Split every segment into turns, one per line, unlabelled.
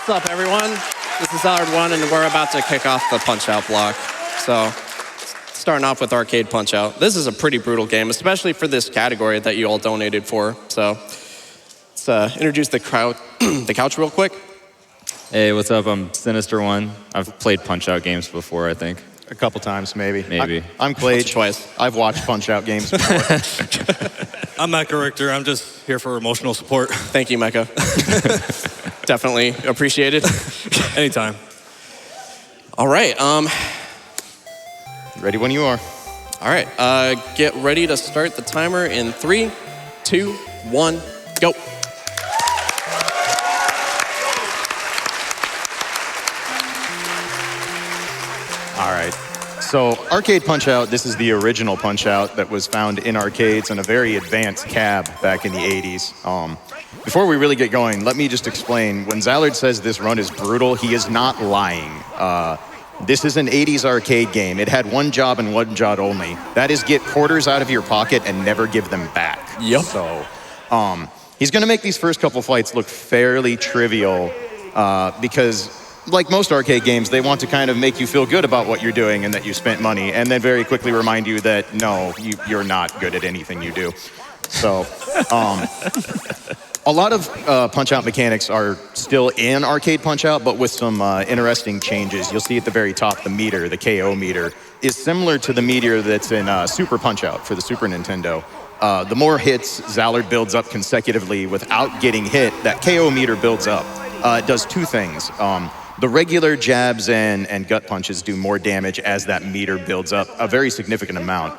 What's up, everyone? This is zallard1, and we're about to kick off the Punch-Out block. So, starting off with Arcade Punch-Out. This is a pretty brutal game, especially for this category that you all donated for. So, let's introduce the couch real quick.
Hey, what's up? I'm Sinister1. I've played Punch-Out games before, I think.
A couple times, maybe. I'm
Once or
Clay.
twice.
I've watched Punch-Out games before.
I'm Mecca Richter. I'm just here for emotional support.
Thank you, Mecca. Definitely appreciated.
Anytime.
All right.
Ready when you are.
All right. Get ready to start the timer in 3, 2, 1, go.
All right. So Arcade Punch-Out, this is the original Punch-Out that was found in arcades in a very advanced cab back in the 80s. Before we really get going, let me just explain. When Zallard says this run is brutal, he is not lying. This is an 80s arcade game. It had one job and one job only. That is get quarters out of your pocket and never give them back.
Yep.
So he's going to make these first couple fights look fairly trivial because like most arcade games, they want to kind of make you feel good about what you're doing and that you spent money, and then very quickly remind you that, no, you're not good at anything you do. So a lot of Punch-Out mechanics are still in Arcade Punch-Out, but with some interesting changes. You'll see at the very top, the meter, the KO meter, is similar to the meter that's in Super Punch-Out for the Super Nintendo. The more hits Zallard builds up consecutively without getting hit, that KO meter builds up. It does two things. The regular jabs and gut punches do more damage as that meter builds up, a very significant amount.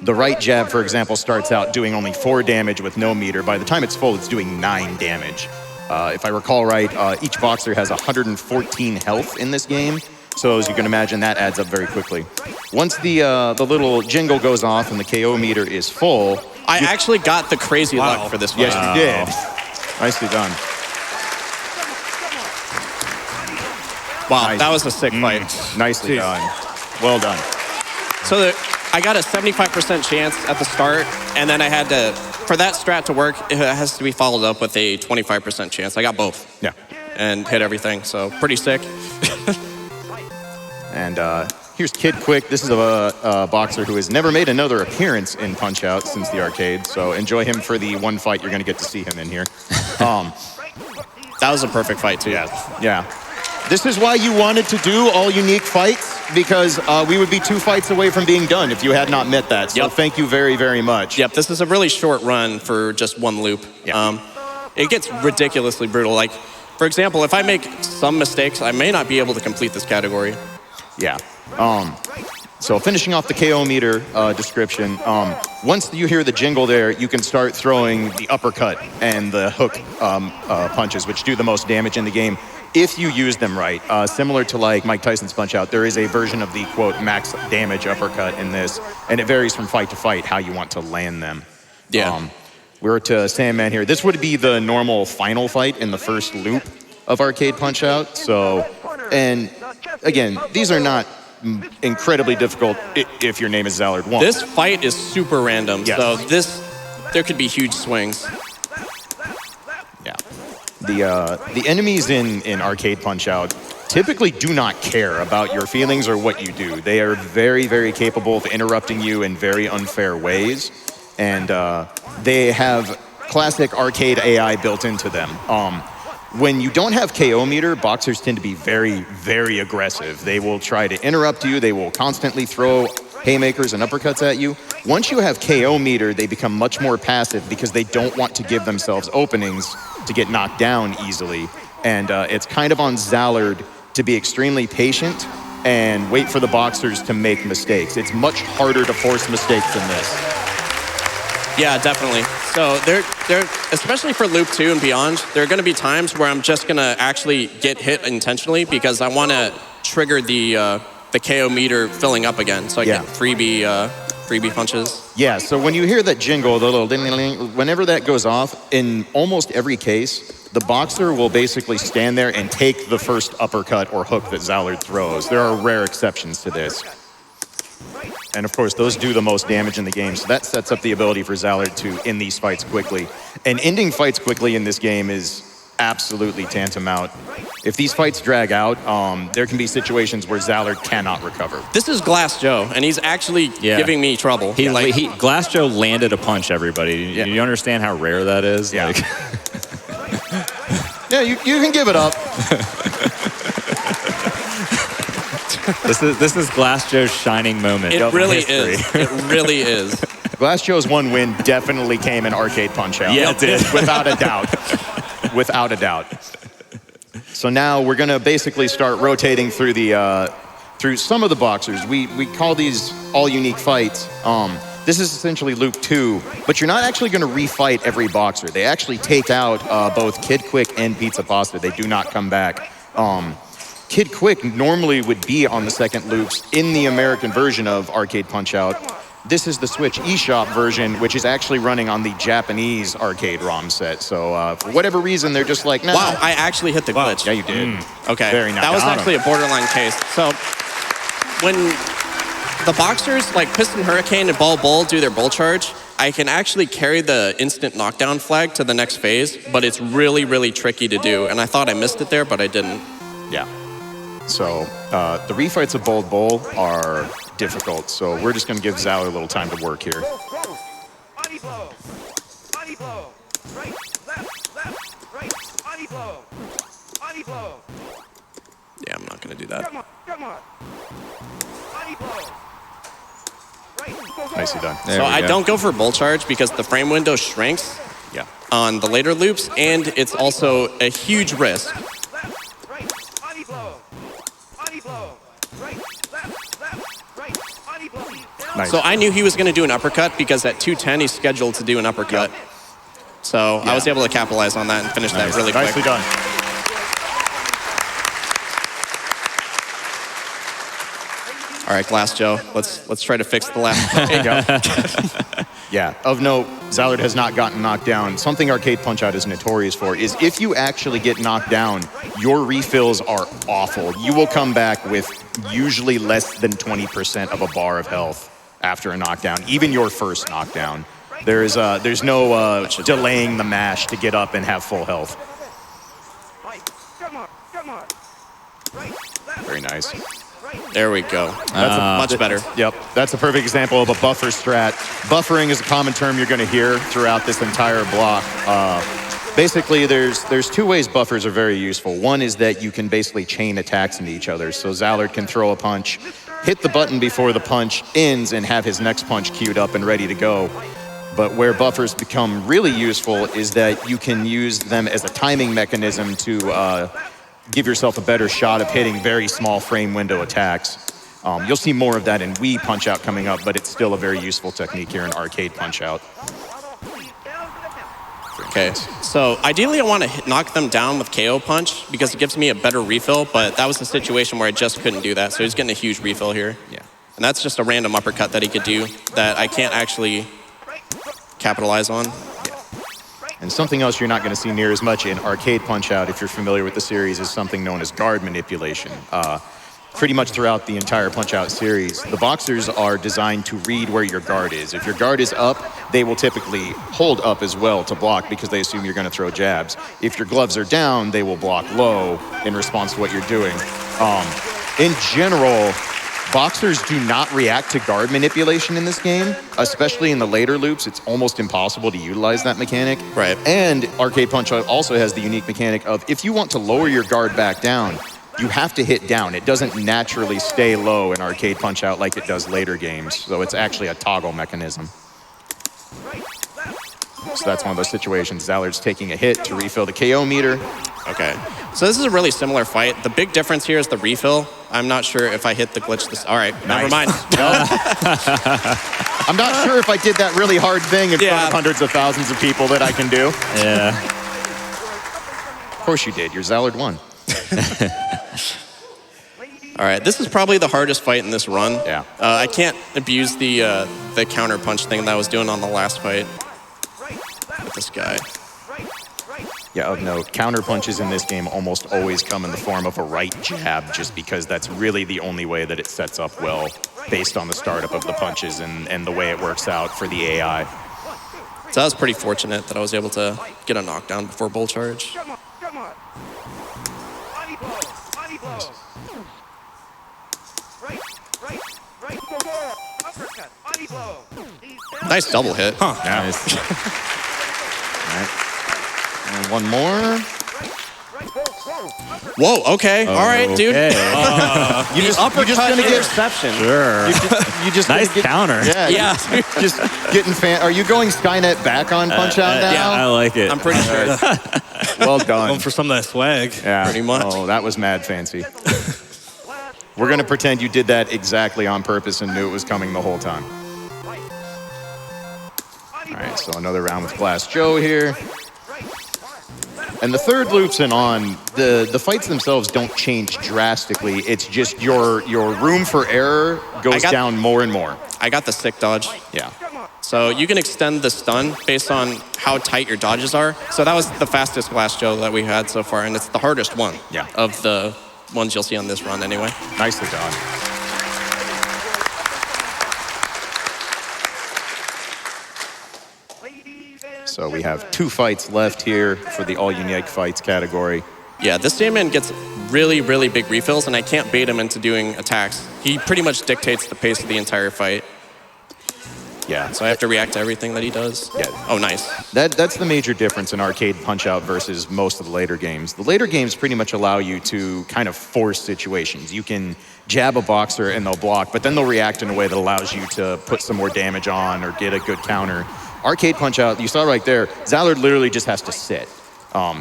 The right jab, for example, starts out doing only 4 damage with no meter. By the time it's full, it's doing 9 damage. If I recall right, each boxer has 114 health in this game. So as you can imagine, that adds up very quickly. Once the little jingle goes off and the KO meter is full...
I actually got the crazy luck for this one.
Yes, you did. Nicely done.
Wow,
Nice.
that was a sick fight.
Nicely done. Well done.
So I got a 75% chance at the start, and then I had to, for that strat to work, it has to be followed up with a 25% chance. I got both.
Yeah.
And hit everything, so pretty sick.
And here's Kid Quick. This is a boxer who has never made another appearance in Punch-Out since the arcade, so enjoy him for the one fight you're going to get to see him in here.
That was a perfect fight, too.
Yeah. This is why you wanted to do all unique fights, because we would be 2 fights away from being done if you had not met that. So thank you very, very much.
Yep, this is a really short run for just one loop.
Yeah.
It gets ridiculously brutal. Like, for example, if I make some mistakes, I may not be able to complete this category.
Yeah. So finishing off the KO meter description, once you hear the jingle there, you can start throwing the uppercut and the hook punches, which do the most damage in the game, if you use them right. Similar to like Mike Tyson's Punch-Out, there is a version of the, quote, max damage uppercut in this, and it varies from fight to fight how you want to land them.
Yeah.
We're to Sandman here. This would be the normal final fight in the first loop of Arcade Punch-Out. So, and again, these are not incredibly difficult if your name is Zallard1.
This fight is super random,
Yes.
so there could be huge swings.
Yeah. The enemies in Arcade Punch-Out typically do not care about your feelings or what you do. They are very, very capable of interrupting you in very unfair ways, and they have classic arcade AI built into them. When you don't have KO meter, boxers tend to be very, very aggressive. They will try to interrupt you. They will constantly throw haymakers and uppercuts at you. Once you have KO meter, they become much more passive because they don't want to give themselves openings to get knocked down easily. And it's kind of on Zallard to be extremely patient and wait for the boxers to make mistakes. It's much harder to force mistakes than this.
Yeah, definitely. So there, especially for loop 2 and beyond, there are going to be times where I'm just going to actually get hit intentionally because I want to trigger the KO meter filling up again, so I get freebie punches.
Yeah, so when you hear that jingle, the little ding-ding-ding, whenever that goes off, in almost every case, the boxer will basically stand there and take the first uppercut or hook that Zallard throws. There are rare exceptions to this. And of course, those do the most damage in the game, so that sets up the ability for Zallard to end these fights quickly. And ending fights quickly in this game is absolutely tantamount. If these fights drag out, there can be situations where Zallard cannot recover.
This is Glass Joe, and he's actually giving me trouble.
Glass Joe landed a punch, everybody.
Yeah.
You understand how rare that is?
Yeah.
Like,
Yeah, you can give it up.
this is Glass Joe's shining moment.
It really is. It really is.
Glass Joe's one win definitely came in Arcade Punch-Out.
Yeah, it did.
Without a doubt. Without a doubt. So now we're going to basically start rotating through through some of the boxers. We call these all unique fights. This is essentially Loop 2, but you're not actually going to refight every boxer. They actually take out both Kid Quick and Pizza Pasta. They do not come back. Kid Quick normally would be on the second loops in the American version of Arcade Punch-Out. This is the Switch eShop version, which is actually running on the Japanese arcade ROM set. So for whatever reason, they're just like, nah.
Wow, I actually hit the glitch.
Yeah, you did.
Okay,
Very nice.
that was actually a borderline case. So when the boxers like Piston Hurricane and Ball Bull do their bull charge, I can actually carry the instant knockdown flag to the next phase, but it's really, really tricky to do. And I thought I missed it there, but I didn't.
Yeah. So the refights of Bold Bull are difficult, so we're just going to give Zallard a little time to work here.
Yeah, I'm not going to do that.
Nicely done.
So I don't go for bull charge because the frame window shrinks on the later loops, and it's also a huge risk.
Nice.
So I knew he was going to do an uppercut because at 210 he's scheduled to do an uppercut. So I was able to capitalize on that and finish that really quick.
Nicely done.
All right, Glass Joe, let's try to fix the last. There you go.
Yeah, of note, Zallard has not gotten knocked down. Something Arcade Punch-Out is notorious for is if you actually get knocked down, your refills are awful. You will come back with usually less than 20% of a bar of health after a knockdown, even your first knockdown. There's no delaying the mash to get up and have full health. Very nice.
There we go. That's much better.
Yep, that's a perfect example of a buffer strat. Buffering is a common term you're going to hear throughout this entire block. Basically, there's two ways buffers are very useful. One is that you can basically chain attacks into each other. So Zallard can throw a punch, hit the button before the punch ends, and have his next punch queued up and ready to go. But where buffers become really useful is that you can use them as a timing mechanism to give yourself a better shot of hitting very small frame window attacks. You'll see more of that in Wii Punch-Out coming up, but it's still a very useful technique here in Arcade Punch-Out.
Okay, so ideally I want to knock them down with KO Punch because it gives me a better refill, but that was a situation where I just couldn't do that, so he's getting a huge refill here.
Yeah.
And that's just a random uppercut that he could do that I can't actually capitalize on.
And something else you're not going to see near as much in Arcade Punch-Out, if you're familiar with the series, is something known as guard manipulation. Pretty much throughout the entire Punch-Out series, the boxers are designed to read where your guard is. If your guard is up, they will typically hold up as well to block because they assume you're going to throw jabs. If your gloves are down, they will block low in response to what you're doing. In general, boxers do not react to guard manipulation in this game, especially in the later loops. It's almost impossible to utilize that mechanic.
Right.
And Arcade Punch-Out also has the unique mechanic of if you want to lower your guard back down, you have to hit down. It doesn't naturally stay low in Arcade Punch-Out like it does later games. So it's actually a toggle mechanism. So that's one of those situations. Zallard's taking a hit to refill the KO meter.
Okay, so this is a really similar fight. The big difference here is the refill. I'm not sure if I hit the glitch this. All right,
Nice.
never mind.
I'm not sure if I did that really hard thing in front of hundreds of thousands of people that I can do.
Yeah.
Of course you did. You're Zallard1.
All right, this is probably the hardest fight in this run.
Yeah.
I can't abuse the counter punch thing that I was doing on the last fight with this guy.
Yeah, of note, counter punches in this game almost always come in the form of a right jab, just because that's really the only way that it sets up well based on the startup of the punches and the way it works out for the AI.
So I was pretty fortunate that I was able to get a knockdown before bull charge. Nice double hit.
Huh.
Nice.
All right. And one more.
Whoa, okay. All right, dude.
Okay.
You're just gonna get
interception.
Sure.
you just
Nice
gonna get,
counter.
Yeah.
Yeah.
Just getting Are you going Skynet back on Punch Out now?
yeah,
I like it.
I'm pretty sure.
Well done.
Going for some of that swag.
Yeah.
Pretty much.
Oh, that was mad fancy. We're gonna pretend you did that exactly on purpose and knew it was coming the whole time. All right, so another round with Glass Joe here. And the third loops and on, the fights themselves don't change drastically. It's just your room for error goes down more and more.
I got the sick dodge.
Yeah.
So you can extend the stun based on how tight your dodges are. So that was the fastest Glass Joe that we had so far, and it's the hardest one of the ones you'll see on this run anyway.
Nicely done. So we have 2 fights left here for the all unique fights category.
Yeah, this Sandman gets really, really big refills, and I can't bait him into doing attacks. He pretty much dictates the pace of the entire fight.
Yeah.
So I have to react to everything that he does.
Yeah.
Oh, nice.
That's the major difference in arcade Punch-Out versus most of the later games. The later games pretty much allow you to kind of force situations. You can jab a boxer and they'll block, but then they'll react in a way that allows you to put some more damage on or get a good counter. Arcade Punch-Out, you saw right there, Zallard literally just has to sit.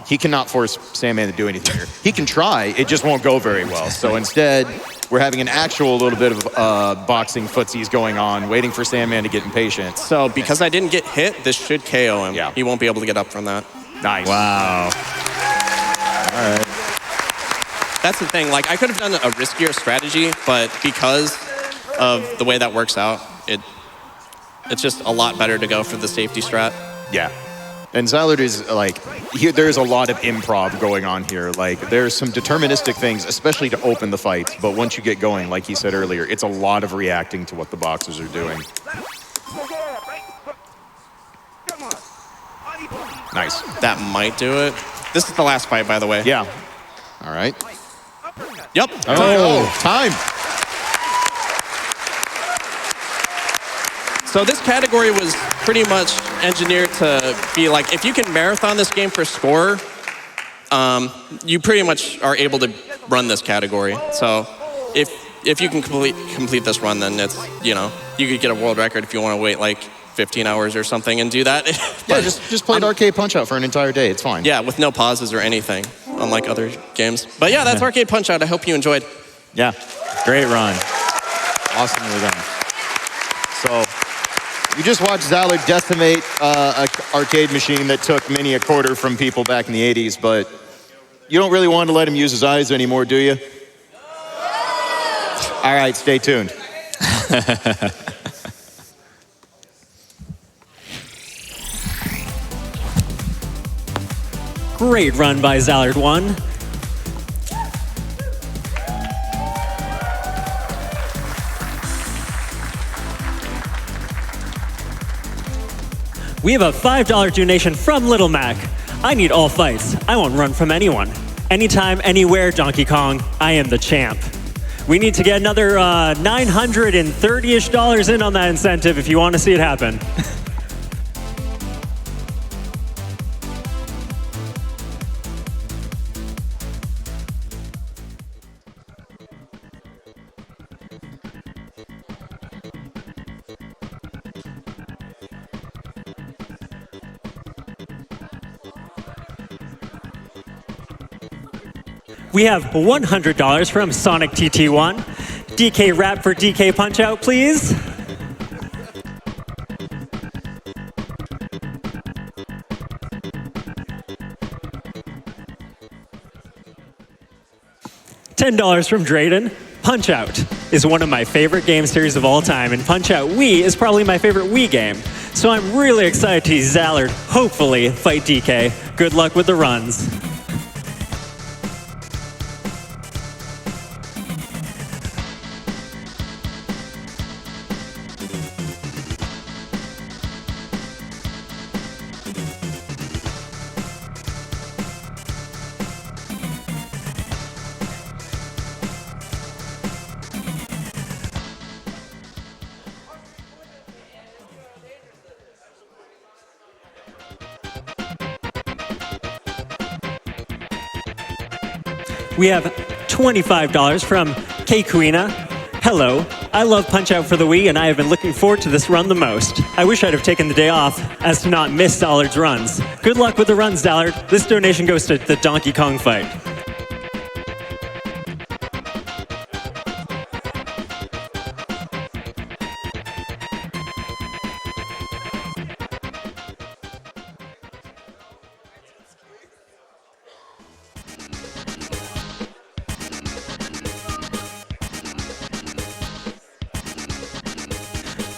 He cannot force Sandman to do anything here. He can try, it just won't go very well. So instead, we're having an actual little bit of boxing footsies going on, waiting for Sandman to get impatient.
So because I didn't get hit, this should KO him.
Yeah.
He won't be able to get up from that.
Nice.
Wow.
All right.
That's the thing. Like, I could have done a riskier strategy, but because of the way that works out, it's just a lot better to go for the safety strat.
Yeah. And Zallard is like, here, there's a lot of improv going on here. Like, there's some deterministic things, especially to open the fight. But once you get going, like he said earlier, it's a lot of reacting to what the boxers are doing. Nice.
That might do it. This is the last fight, by the way.
Yeah. All right.
Yep.
Oh, time.
So this category was pretty much engineered to be like, if you can marathon this game for score, you pretty much are able to run this category. So if you can complete this run, then it's, you know, you could get a world record if you want to wait like 15 hours or something and do that.
Yeah, just play Arcade Punch-Out for an entire day. It's fine.
Yeah, with no pauses or anything, unlike other games. But yeah, that's Arcade Punch-Out. I hope you enjoyed.
Yeah. Great run. Awesomely done.
So you just watched Zallard decimate an arcade machine that took many a quarter from people back in the 80s, but you don't really want to let him use his eyes anymore, do you? All right, stay tuned.
Great run by zallard1. We have a $5 donation from Little Mac. I need all fights. I won't run from anyone. Anytime, anywhere, Donkey Kong, I am the champ. We need to get another $930-ish in on that incentive if you want to see it happen. We have $100 from Sonic TT1. DK Rap for DK Punch-Out, please. $10 from Drayden. Punch-Out is one of my favorite game series of all time, and Punch-Out Wii is probably my favorite Wii game. So I'm really excited to see Zallard hopefully fight DK. Good luck with the runs. We have $25 from K Queena. Hello, I love Punch-Out for the Wii, and I have been looking forward to this run the most. I wish I'd have taken the day off as to not miss Zallard's runs. Good luck with the runs, Zallard. This donation goes to the Donkey Kong fight.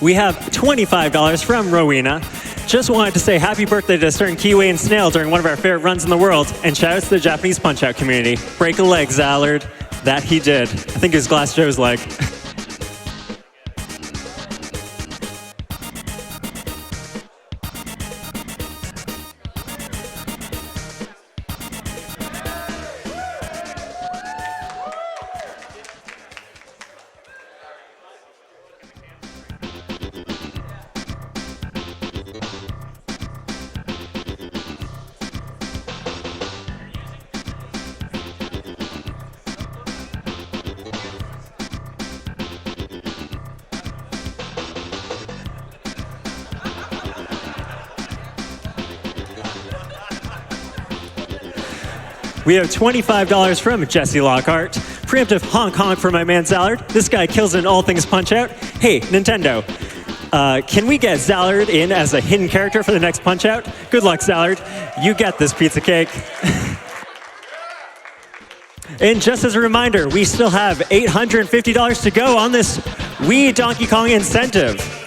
We have $25 from Rowena. Just wanted to say happy birthday to certain Kiwi and Snail during one of our favorite runs in the world, and shout out to the Japanese Punch-Out community. Break a leg, Zallard. That he did. I think it was Glass Joe's leg. We have $25 from Jesse Lockhart. Preemptive honk honk for my man Zallard. This guy kills in all things Punch-Out. Hey, Nintendo, can we get Zallard in as a hidden character for the next Punch-Out? Good luck, Zallard. You get this pizza cake. And just as a reminder, we still have $850 to go on this Wii Donkey Kong incentive.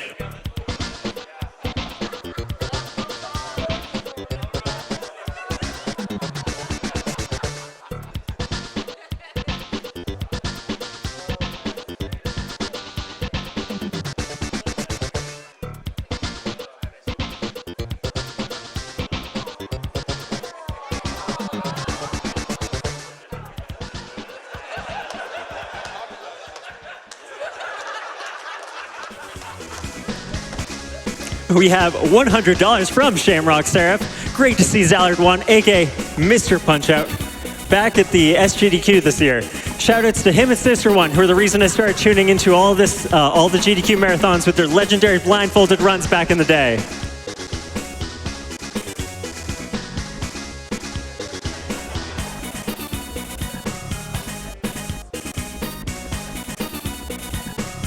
We have $100 from Shamrock Seraph. Great to see Zallard1, aka Mr. Punch-Out, back at the SGDQ this year. Shoutouts to him and Sister1, who are the reason I started tuning into all the GDQ marathons with their legendary blindfolded runs back in the day.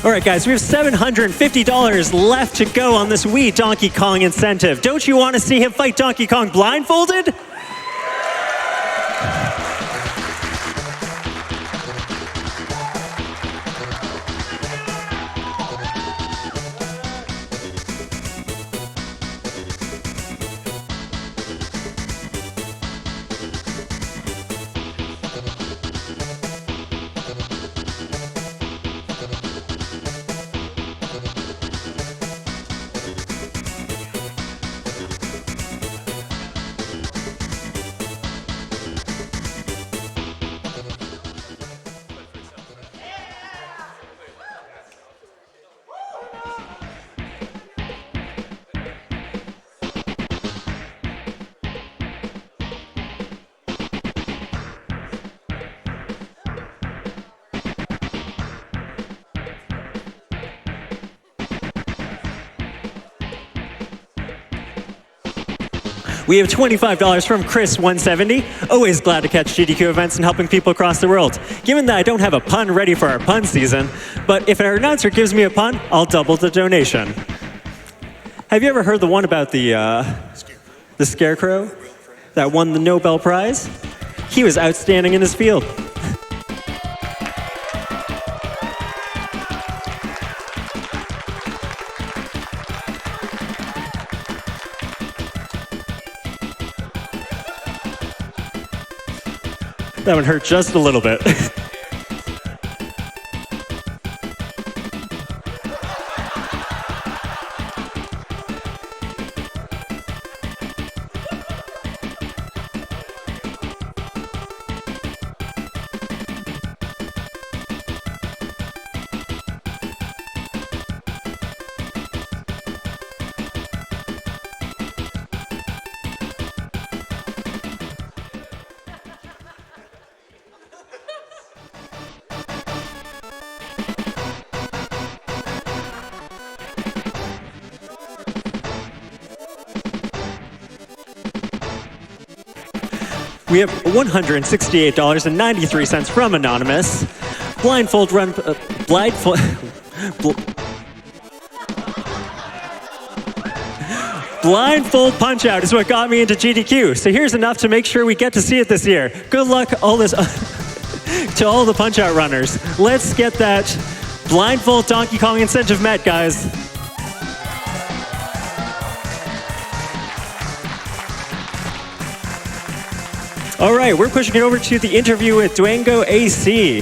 All right, guys, we have $750 left to go on this Wii Donkey Kong incentive. Don't you want to see him fight Donkey Kong blindfolded? We have $25 from Chris170. Always glad to catch GDQ events and helping people across the world. Given that I don't have a pun ready for our pun season, but if our announcer gives me a pun, I'll double the donation. Have you ever heard the one about the scarecrow that won the Nobel Prize? He was outstanding in his field. That one hurt just a little bit. We have $168.93 from Anonymous. Blindfold run... Blindfold Punch-Out is what got me into GDQ. So here's enough to make sure we get to see it this year. Good luck all this to all the Punch-Out runners. Let's get that Blindfold Donkey Kong incentive met, guys. All right, we're pushing it over to the interview with Dwango AC.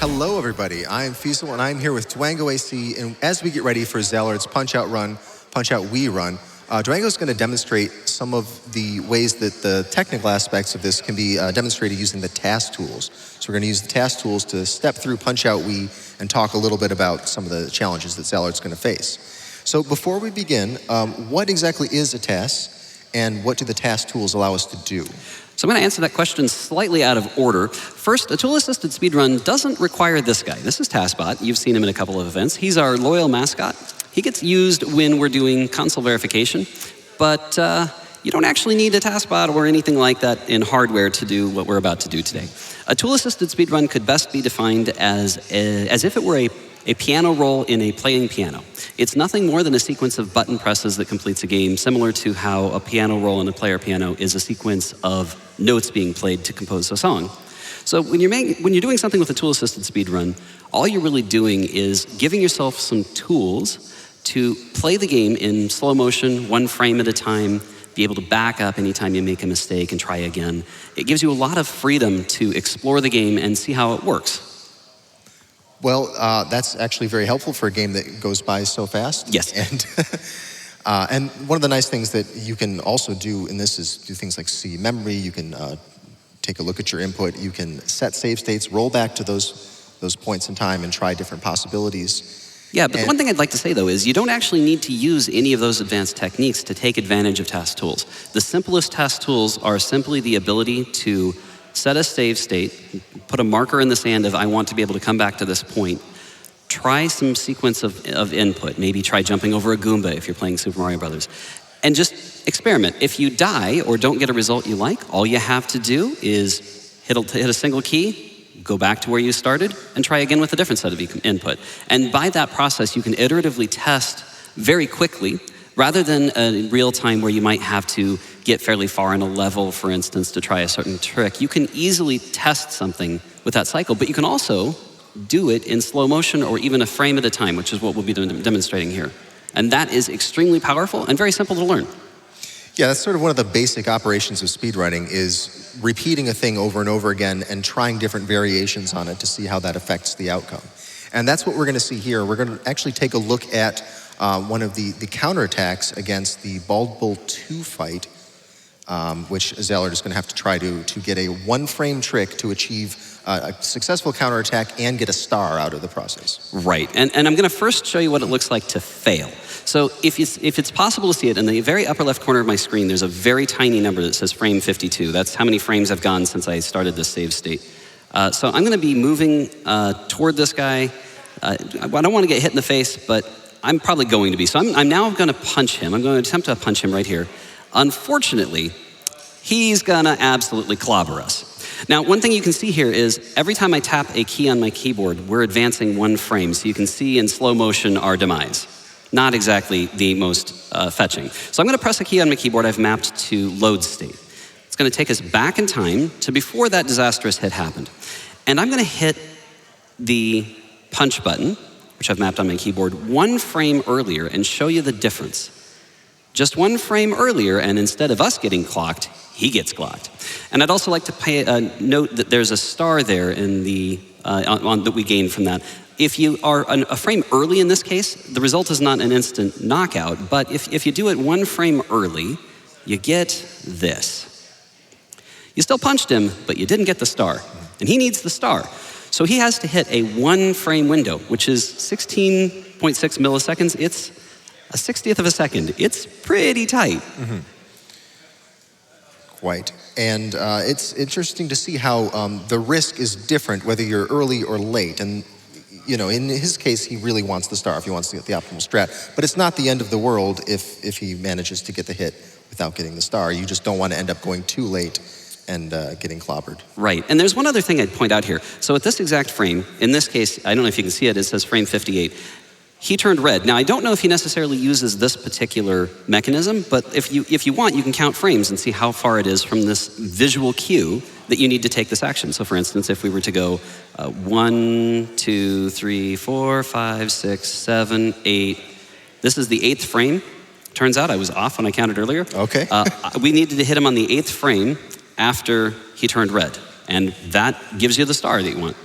Hello, everybody. I'm Fiesel, and I'm here with Dwango AC. And as we get ready for Zallard's Punch-Out run, Punch-Out Wii run, Dwango's going to demonstrate some of the ways that the technical aspects of this can be demonstrated using the task tools. So we're going to use the task tools to step through Punch-Out Wii and talk a little bit about some of the challenges that Zallard's going to face. So before we begin, what exactly is a task, and what do the task tools allow us to do?
So I'm going to answer that question slightly out of order. First, a tool-assisted speedrun doesn't require this guy. This is TaskBot. You've seen him in a couple of events. He's our loyal mascot. He gets used when we're doing console verification, but you don't actually need a TaskBot or anything like that in hardware to do what we're about to do today. A tool-assisted speedrun could best be defined as if it were a piano roll in a playing piano. It's nothing more than a sequence of button presses that completes a game, similar to how a piano roll in a player piano is a sequence of notes being played to compose a song. So when you're doing something with a tool-assisted speedrun, all you're really doing is giving yourself some tools to play the game in slow motion, one frame at a time, be able to back up anytime you make a mistake and try again. It gives you a lot of freedom to explore the game and see how it works.
Well, that's actually very helpful for a game that goes by so fast.
Yes.
And one of the nice things that you can also do in this is do things like see memory. You can take a look at your input. You can set save states, roll back to those points in time and try different possibilities.
Yeah, but the one thing I'd like to say, though, is you don't actually need to use any of those advanced techniques to take advantage of task tools. The simplest task tools are simply the ability to set a save state, put a marker in the sand of I want to be able to come back to this point, try some sequence of input, maybe try jumping over a Goomba if you're playing Super Mario Brothers, and just experiment. If you die or don't get a result you like, all you have to do is hit a single key, go back to where you started, and try again with a different set of input. And by that process, you can iteratively test very quickly, rather than a real time where you might have to get fairly far in a level, for instance, to try a certain trick. You can easily test something with that cycle, but you can also do it in slow motion or even a frame at a time, which is what we'll be demonstrating here. And that is extremely powerful and very simple to learn.
Yeah, that's sort of one of the basic operations of speedrunning is repeating a thing over and over again and trying different variations on it to see how that affects the outcome. And that's what we're going to see here. We're going to actually take a look at one of the counterattacks against the Bald Bull 2 fight, which Zallard is going to have to try to get a one-frame trick to achieve a successful counterattack and get a star out of the process.
Right, and I'm going to first show you what it looks like to fail. So if it's possible to see it, in the very upper left corner of my screen, there's a very tiny number that says frame 52. That's how many frames I've gone since I started this save state. So I'm going to be moving toward this guy. I don't want to get hit in the face, but I'm probably going to be. So I'm now going to punch him. I'm going to attempt to punch him right here. Unfortunately, he's going to absolutely clobber us. Now, one thing you can see here is every time I tap a key on my keyboard, we're advancing one frame. So you can see in slow motion our demise. Not exactly the most fetching. So I'm going to press a key on my keyboard I've mapped to load state. It's going to take us back in time to before that disastrous hit happened. And I'm going to hit the punch button, which I've mapped on my keyboard, one frame earlier and show you the difference. Just one frame earlier, and instead of us getting clocked, he gets clocked. And I'd also like to note that there's a star there in the that we gain from that. If you are a frame early in this case, the result is not an instant knockout, but if you do it one frame early, you get this. You still punched him, but you didn't get the star, and he needs the star. So he has to hit a one frame window, which is 16.6 milliseconds. It's a 60th of a second. It's pretty tight.
Mm-hmm. Quite. And it's interesting to see how the risk is different whether you're early or late. And, you know, in his case, he really wants the star if he wants to get the optimal strat. But it's not the end of the world if he manages to get the hit without getting the star. You just don't want to end up going too late and getting clobbered.
Right. And there's one other thing I'd point out here. So at this exact frame, in this case, I don't know if you can see it, it says frame 58. He turned red. Now, I don't know if he necessarily uses this particular mechanism, but if you want, you can count frames and see how far it is from this visual cue that you need to take this action. So for instance, if we were to go 1, 2, 3, 4, 5, 6, 7, 8. This is the 8th frame. Turns out I was off when I counted earlier.
Okay.
We needed to hit him on the 8th frame after he turned red. And that gives you the star that you want.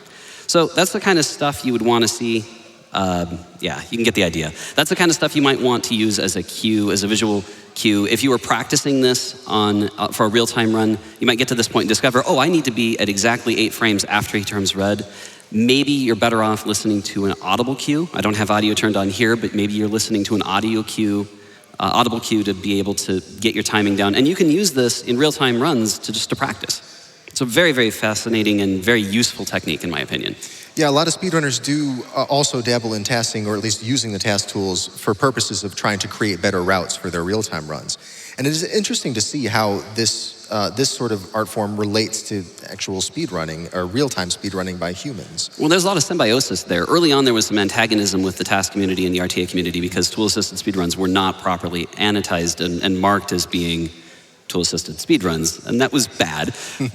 So that's the kind of stuff you would want to see. Yeah, you can get the idea. That's the kind of stuff you might want to use as a cue, as a visual cue. If you were practicing this for a real-time run, you might get to this point and discover, oh, I need to be at exactly 8 frames after he turns red. Maybe you're better off listening to an audible cue. I don't have audio turned on here, but maybe you're listening to an audio cue, audible cue to be able to get your timing down. And you can use this in real-time runs to practice. It's a very, very fascinating and very useful technique, in my opinion.
Yeah, a lot of speedrunners do also dabble in tasking, or at least using the task tools for purposes of trying to create better routes for their real-time runs. And it is interesting to see how this sort of art form relates to actual speedrunning, or real-time speedrunning by humans.
Well, there's a lot of symbiosis there. Early on, there was some antagonism with the task community and the RTA community because tool-assisted speedruns were not properly annotated and marked as being tool-assisted speedruns, and that was bad.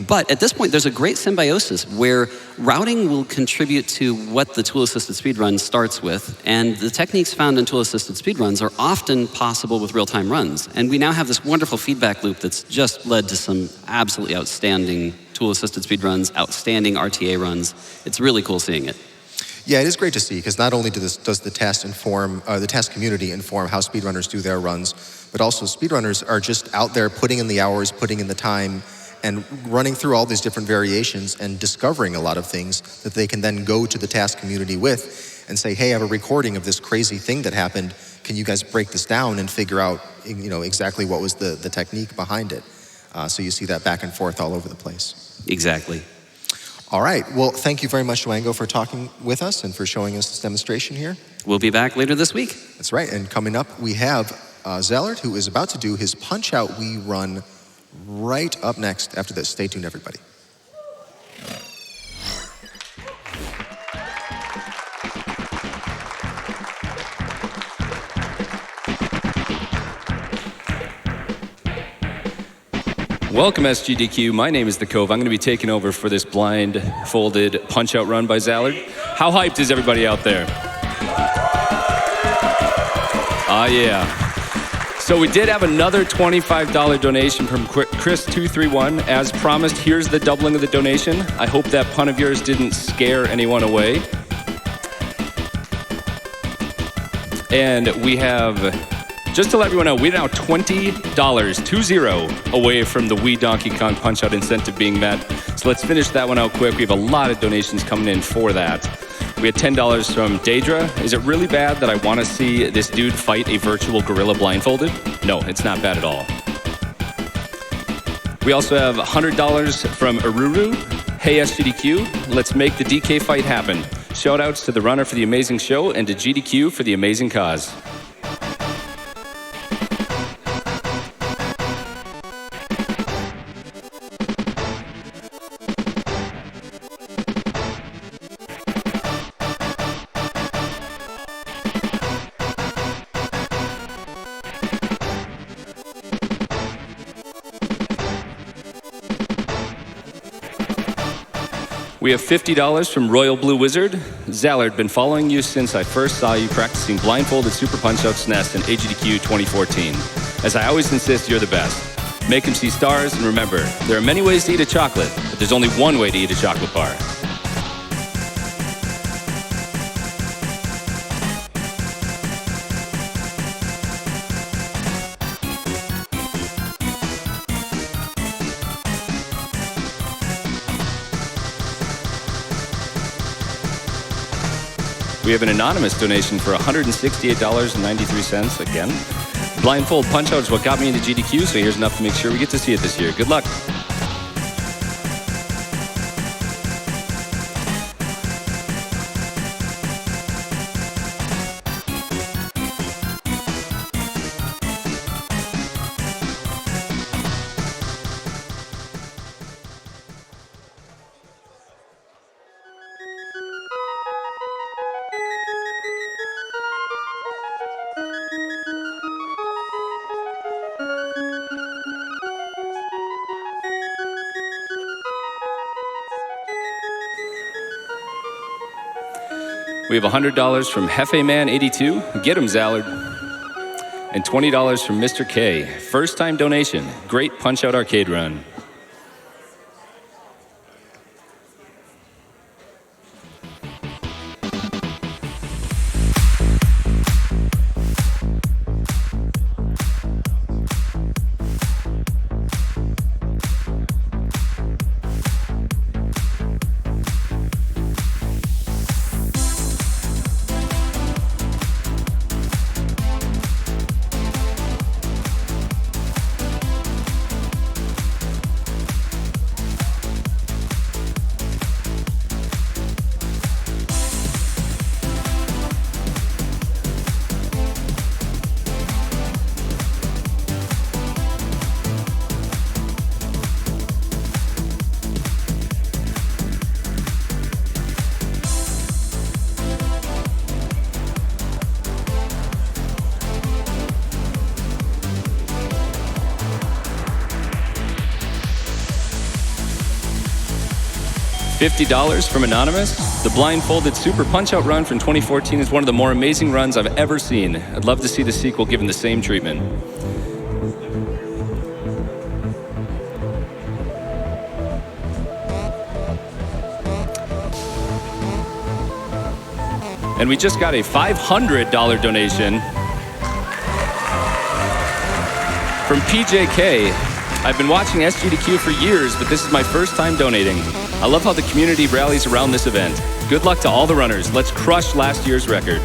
But at this point, there's a great symbiosis where routing will contribute to what the tool-assisted speedrun starts with, and the techniques found in tool-assisted speedruns are often possible with real-time runs. And we now have this wonderful feedback loop that's just led to some absolutely outstanding tool-assisted speedruns, outstanding RTA runs. It's really cool seeing it.
Yeah, it is great to see, because not only does the task community inform how speedrunners do their runs, but also speedrunners are just out there putting in the hours, putting in the time, and running through all these different variations and discovering a lot of things that they can then go to the task community with and say, hey, I have a recording of this crazy thing that happened. Can you guys break this down and figure out, exactly what was the technique behind it? So you see that back and forth all over the place.
Exactly.
All right. Well, thank you very much, Duango, for talking with us and for showing us this demonstration here.
We'll be back later this week.
That's right. And coming up, we have Zallard, who is about to do his Punch-Out Wii run right up next after this. Stay tuned, everybody.
Welcome, SGDQ. My name is The Cove. I'm going to be taking over for this blindfolded punch-out run by Zallard. How hyped is everybody out there? Yeah. So we did have another $25 donation from Chris231. As promised, here's the doubling of the donation. I hope that pun of yours didn't scare anyone away. And we have, just to let everyone know, we're now $20 away from the Wii Donkey Kong Punch-Out incentive being met. So let's finish that one out quick. We have a lot of donations coming in for that. We had $10 from Daedra. Is it really bad that I want to see this dude fight a virtual gorilla blindfolded? No, it's not bad at all. We also have $100 from Aruru. Hey SGDQ, let's make the DK fight happen. Shoutouts to the runner for the amazing show and to GDQ for the amazing cause. We have $50 from Royal Blue Wizard. Zallard, been following you since I first saw you practicing blindfolded Super Punch-Out SNES in AGDQ 2014. As I always insist, you're the best. Make him see stars, and remember, there are many ways to eat a chocolate, but there's only one way to eat a chocolate bar. We have an anonymous donation for $168.93 again. Blindfold Punch-Out is what got me into GDQ, so here's enough to make sure we get to see it this year. Good luck. We have $100 from Hefeman82. Get him, Zallard. And $20 from Mr. K. First time donation. Great Punch-Out arcade run. $50 from Anonymous. The blindfolded Super Punch-Out run from 2014 is one of the more amazing runs I've ever seen. I'd love to see the sequel given the same treatment. And we just got a $500 donation from PJK. I've been watching SGDQ for years, but this is my first time donating. I love how the community rallies around this event. Good luck to all the runners. Let's crush last year's record.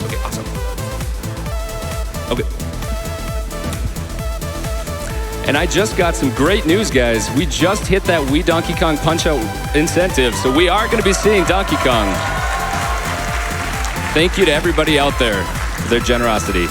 Okay, awesome. Okay. And I just got some great news, guys. We just hit that Wii Donkey Kong Punch-Out incentive, so we are going to be seeing Donkey Kong. Thank you to everybody out there for their generosity.